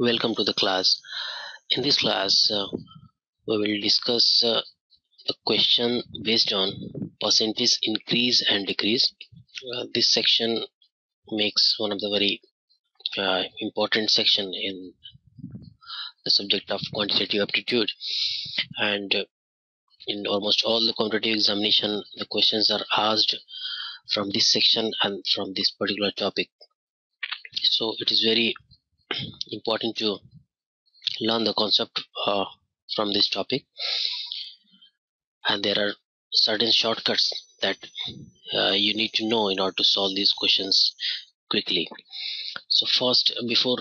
Welcome to the class. In this class, we will discuss a question based on percentage increase and decrease. This section makes one of the very important section in the subject of quantitative aptitude, and in almost all the competitive examination, the questions are asked from this section and from this particular topic. So it is very important to learn the concept from this topic, and there are certain shortcuts that you need to know in order to solve these questions quickly. So first, before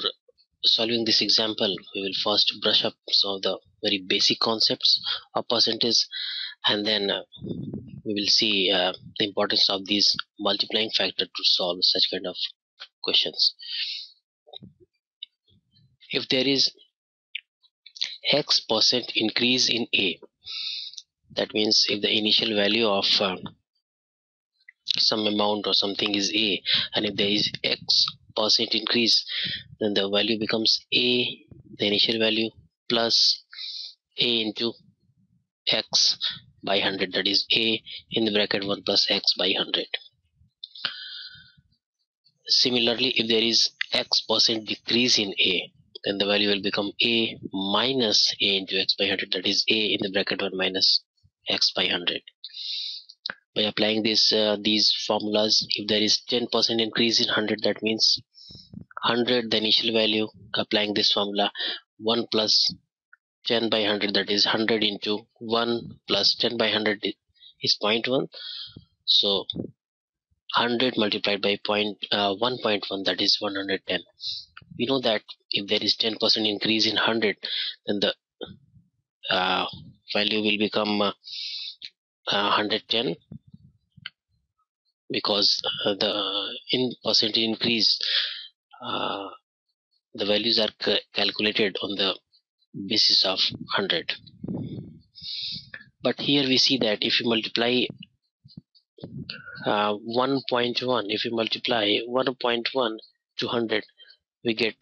solving this example, we will first brush up some of the very basic concepts of percentage, and then we will see the importance of these multiplying factor to solve such kind of questions. If there is X% increase in A, that means if the initial value of some amount or something is A, and if there is X% increase, then the value becomes A, the initial value, plus A into X by 100, that is A in the bracket 1 plus X by 100. Similarly, if there is X% decrease in A, then the value will become A minus A into X by 100, that is A in the bracket 1 minus X by 100. By applying these formulas, if there is 10% increase in 100, that means 100 the initial value. Applying this formula, 1 plus 10 by 100, that is 100 into 1 plus 10 by 100 is 0.1. So 100 multiplied by 1.1, that is 110. We know that if there is 10% increase in 100, then the value will become 110, because the in percentage increase, the values are calculated on the basis of 100. But here we see that if you multiply 1.1, if you multiply 1.1 to 100, we get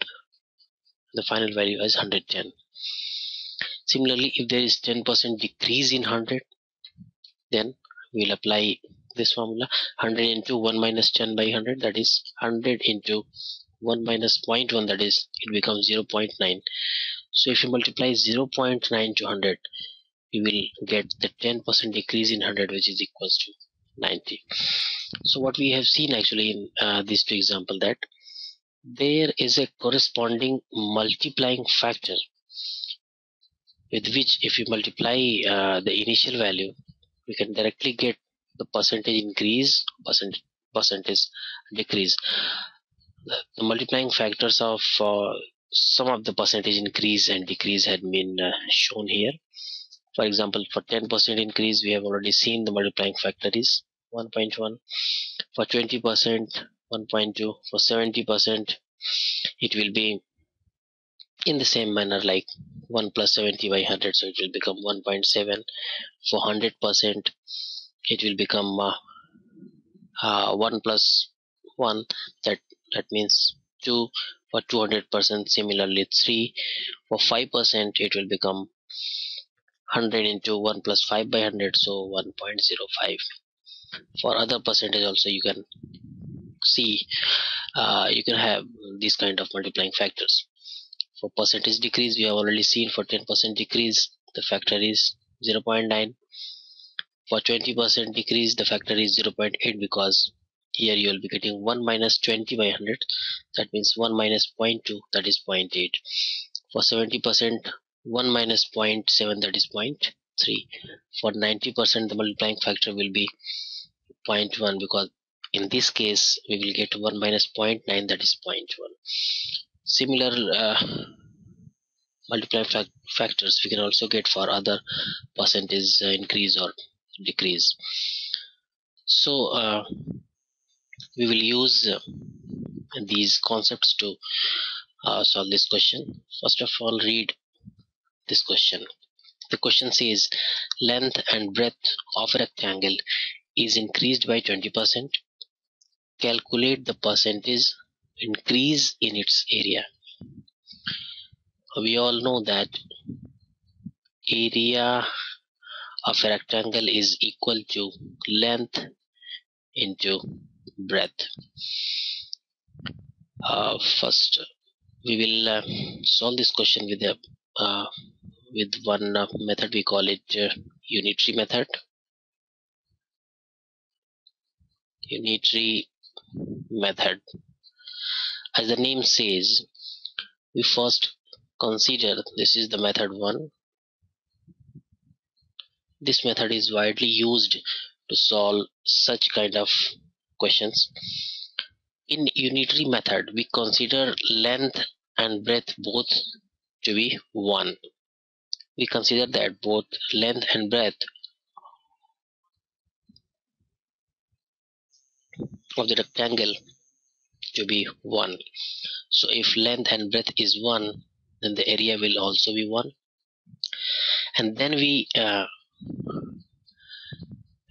the final value as 110. Similarly, if there is 10% decrease in 100, then we will apply this formula, 100 into 1 minus 10 by 100, that is 100 into 1 minus 0.1, that is it becomes 0.9. So if you multiply 0.9 to 100, you will get the 10% decrease in 100, which is equals to 90. So what we have seen actually in these two examples, that there is a corresponding multiplying factor with which if you multiply the initial value, we can directly get the percentage increase, percentage decrease. The multiplying factors of some of the percentage increase and decrease had been shown here. For example, for 10% increase, we have already seen the multiplying factor is 1.1. For 20%, 1.2. For 70%, it will be in the same manner, like 1 plus 70 by 100, so it will become 1.7. For 100%, it will become 1 plus 1, that means 2. For 200%, similarly 3. For 5%, it will become 100 into 1 plus 5 by 100, so 1.05. For other percentage also you can see, you can have these kind of multiplying factors. For percentage decrease, we have already seen for 10% decrease, the factor is 0.9. For 20% decrease, the factor is 0.8, because here you will be getting 1 minus 20 by 100, that means 1 minus 0.2, that is 0.8. For 70%, 1 minus 0.7, that is 0.3. For 90%, the multiplying factor will be 0.1, because in this case we will get 1 minus 0.9, that is 0.1. Similar multiplying factors we can also get for other percentage increase or decrease. So we will use these concepts to solve this question. First of all, read this question. The question says, length and breadth of a rectangle is increased by 20%. Calculate the percentage increase in its area. We all know that area of a rectangle is equal to length into breadth. First, we will solve this question with one method. We call it unitary method. Unitary method. As the name says, we first consider, this is the method 1. This method is widely used to solve such kind of questions. In unitary method, we consider length and breadth both to be 1. We consider that both length and breadth of the rectangle to be 1. So if length and breadth is 1, then the area will also be 1. And then we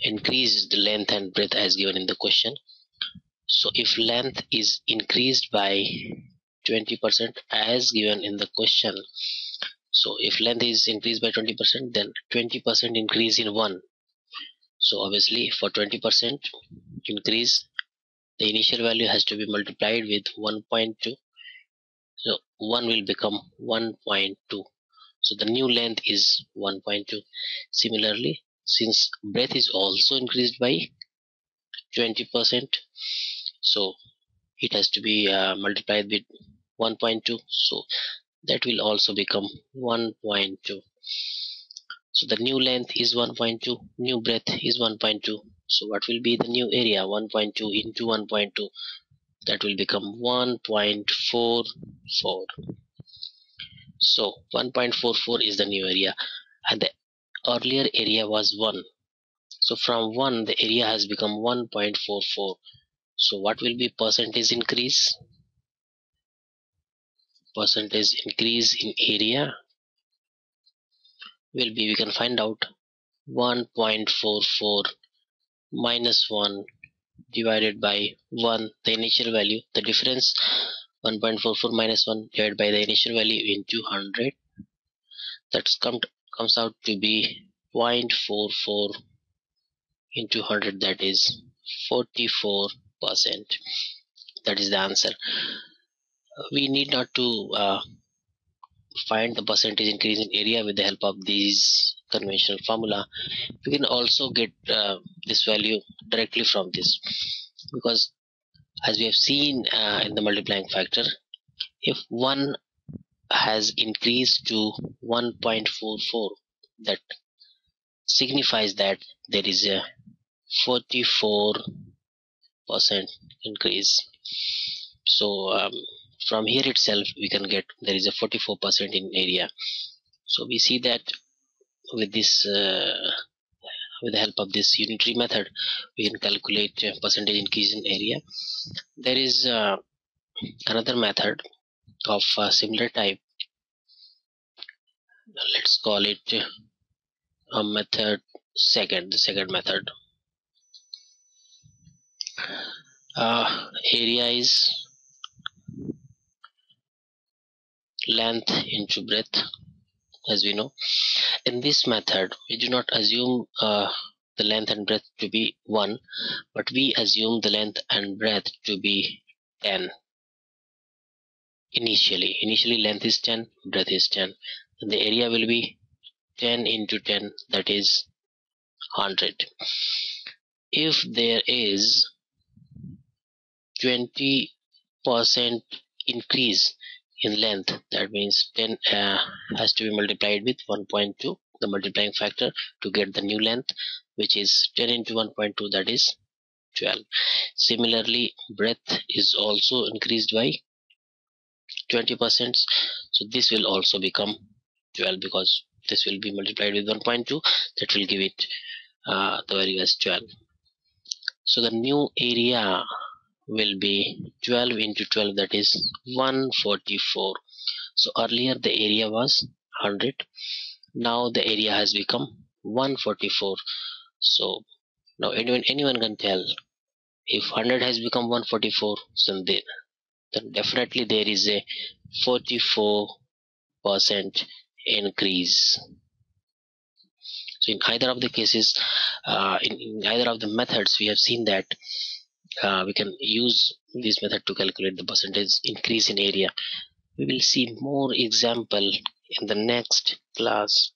increase the length and breadth as given in the question. So if length is increased by 20% as given in the question, so if length is increased by 20%, then 20% increase in 1. So obviously for 20% increase, the initial value has to be multiplied with 1.2. So 1 will become 1.2. So the new length is 1.2. Similarly, since breadth is also increased by 20%, so it has to be multiplied with 1.2. So that will also become 1.2. So the new length is 1.2, new breadth is 1.2. So what will be the new area? 1.2 into 1.2. That will become 1.44. So 1.44 is the new area, and the earlier area was 1. So from 1 the area has become 1.44. So what will be percentage increase? Percentage increase in area will be, we can find out, 1.44 minus 1 divided by 1, the initial value, the difference, 1.44 minus 1 divided by the initial value into 100. That comes out to be 0.44 into 100, that is 44%. That is the answer. We need not to find the percentage increase in area with the help of these conventional formula. We can also get this value directly from this, because as we have seen in the multiplying factor, if 1 has increased to 1.44, that signifies that there is a 44% increase. So from here itself we can get there is a 44% in area. So we see that with this with the help of this unitary method, we can calculate percentage increase in area. There is another method of similar type. Let's call it a method the second method. Area is length into breadth, as we know. In this method, we do not assume the length and breadth to be 1, but we assume the length and breadth to be 10. Initially length is 10, breadth is 10, and the area will be 10 into 10, that is 100. If there is 20% increase in length, that means 10 has to be multiplied with 1.2, the multiplying factor, to get the new length, which is 10 into 1.2, that is 12. Similarly, breadth is also increased by 20%, so this will also become 12, because this will be multiplied with 1.2, that will give it the value as 12. So the new area will be 12 into 12, that is 144. So earlier the area was 100, now the area has become 144. So now anyone can tell, if 100 has become 144, so then definitely there is a 44% percent increase. So in either of the cases, in either of the methods, we have seen that we can use this method to calculate the percentage increase in area. We will see more example in the next class.